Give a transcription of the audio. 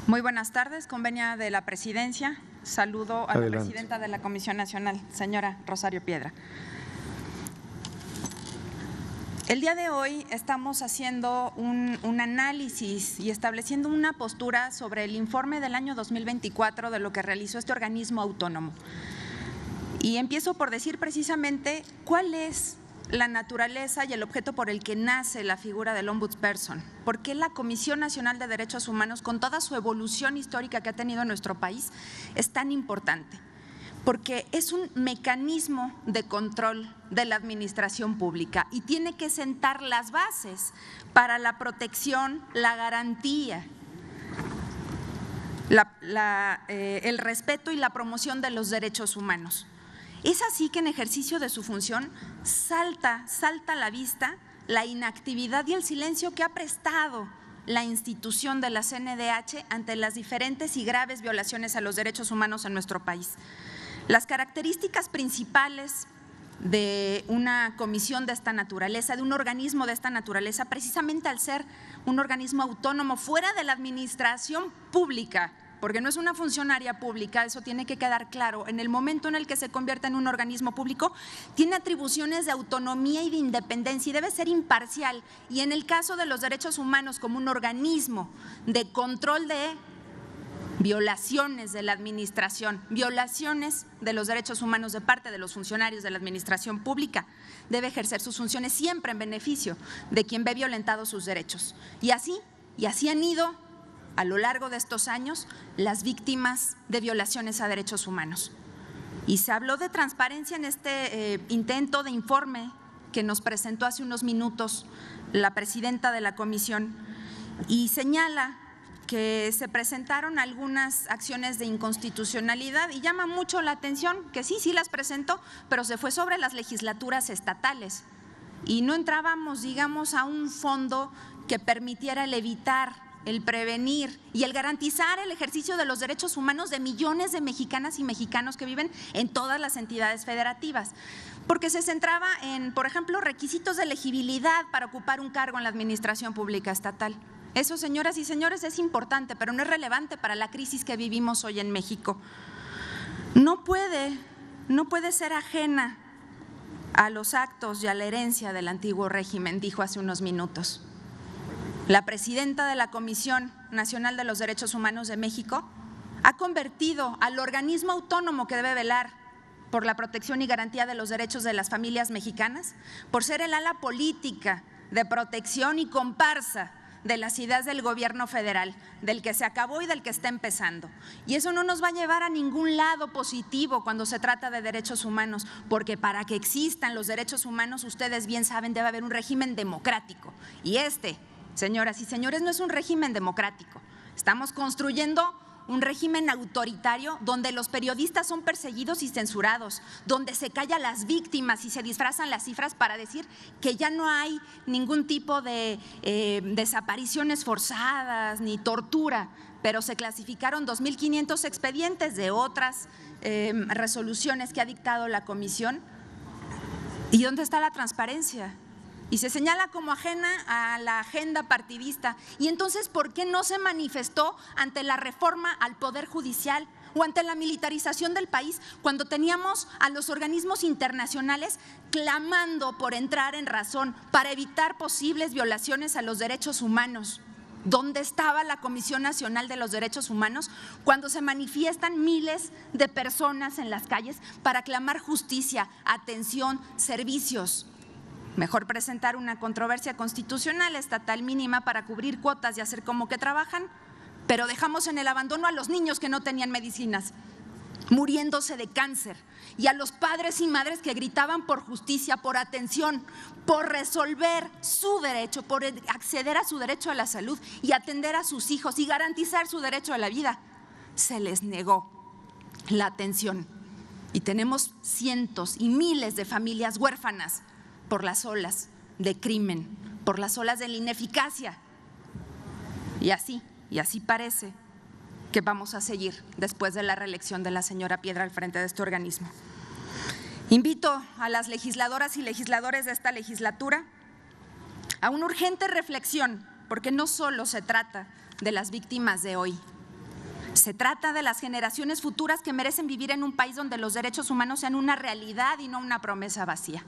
Muy buenas tardes, convenia de la Presidencia. Saludo a Adelante. la presidenta de la Comisión Nacional, señora Rosario Piedra. El día de hoy estamos haciendo un análisis y estableciendo una postura sobre el informe del año 2024 de lo que realizó este organismo autónomo. Y empiezo por decir precisamente cuál es la naturaleza y el objeto por el que nace la figura del ombudsperson. ¿Por qué la Comisión Nacional de Derechos Humanos, con toda su evolución histórica que ha tenido en nuestro país, es tan importante? Porque es un mecanismo de control de la administración pública y tiene que sentar las bases para la protección, la garantía, el respeto y la promoción de los derechos humanos. Es así que en ejercicio de su función salta a la vista la inactividad y el silencio que ha prestado la institución de la CNDH ante las diferentes y graves violaciones a los derechos humanos en nuestro país. Las características principales de una comisión de esta naturaleza, de un organismo de esta naturaleza, precisamente al ser un organismo autónomo fuera de la administración pública, porque no es una funcionaria pública, eso tiene que quedar claro, en el momento en el que se convierta en un organismo público, tiene atribuciones de autonomía y de independencia y debe ser imparcial. Y en el caso de los derechos humanos, como un organismo de control de violaciones de la administración, violaciones de los derechos humanos de parte de los funcionarios de la administración pública, debe ejercer sus funciones siempre en beneficio de quien ve violentados sus derechos. Y así han ido a lo largo de estos años las víctimas de violaciones a derechos humanos. Y se habló de transparencia en este intento de informe que nos presentó hace unos minutos la presidenta de la comisión y señala que se presentaron algunas acciones de inconstitucionalidad y llama mucho la atención que sí las presentó, pero se fue sobre las legislaturas estatales y no entrábamos, digamos, a un fondo que permitiera el evitar, el prevenir y el garantizar el ejercicio de los derechos humanos de millones de mexicanas y mexicanos que viven en todas las entidades federativas, porque se centraba en, por ejemplo, requisitos de elegibilidad para ocupar un cargo en la administración pública estatal. Eso, señoras y señores, es importante, pero no es relevante para la crisis que vivimos hoy en México. No puede ser ajena a los actos y a la herencia del antiguo régimen, dijo hace unos minutos. La presidenta de la Comisión Nacional de los Derechos Humanos de México ha convertido al organismo autónomo que debe velar por la protección y garantía de los derechos de las familias mexicanas, por ser el ala política de protección y comparsa de las ideas del gobierno federal, del que se acabó y del que está empezando. Y eso no nos va a llevar a ningún lado positivo cuando se trata de derechos humanos, porque para que existan los derechos humanos, ustedes bien saben, debe haber un régimen democrático. Y señoras y señores, no es un régimen democrático. Estamos construyendo un régimen autoritario donde los periodistas son perseguidos y censurados, donde se calla a las víctimas y se disfrazan las cifras para decir que ya no hay ningún tipo de desapariciones forzadas ni tortura, pero se clasificaron 2.500 expedientes de otras resoluciones que ha dictado la comisión. ¿Y dónde está la transparencia? Y se señala como ajena a la agenda partidista. Y entonces, ¿por qué no se manifestó ante la reforma al Poder Judicial o ante la militarización del país cuando teníamos a los organismos internacionales clamando por entrar en razón para evitar posibles violaciones a los derechos humanos? ¿Dónde estaba la Comisión Nacional de los Derechos Humanos cuando se manifiestan miles de personas en las calles para clamar justicia, atención, servicios? Mejor presentar una controversia constitucional estatal mínima para cubrir cuotas y hacer como que trabajan, pero dejamos en el abandono a los niños que no tenían medicinas, muriéndose de cáncer, y a los padres y madres que gritaban por justicia, por atención, por resolver su derecho, por acceder a su derecho a la salud y atender a sus hijos y garantizar su derecho a la vida. Se les negó la atención y tenemos cientos y miles de familias huérfanas por las olas de crimen, por las olas de la ineficacia. Y así parece que vamos a seguir después de la reelección de la señora Piedra al frente de este organismo. Invito a las legisladoras y legisladores de esta legislatura a una urgente reflexión, porque no solo se trata de las víctimas de hoy, Se trata de las generaciones futuras que merecen vivir en un país donde los derechos humanos sean una realidad y no una promesa vacía.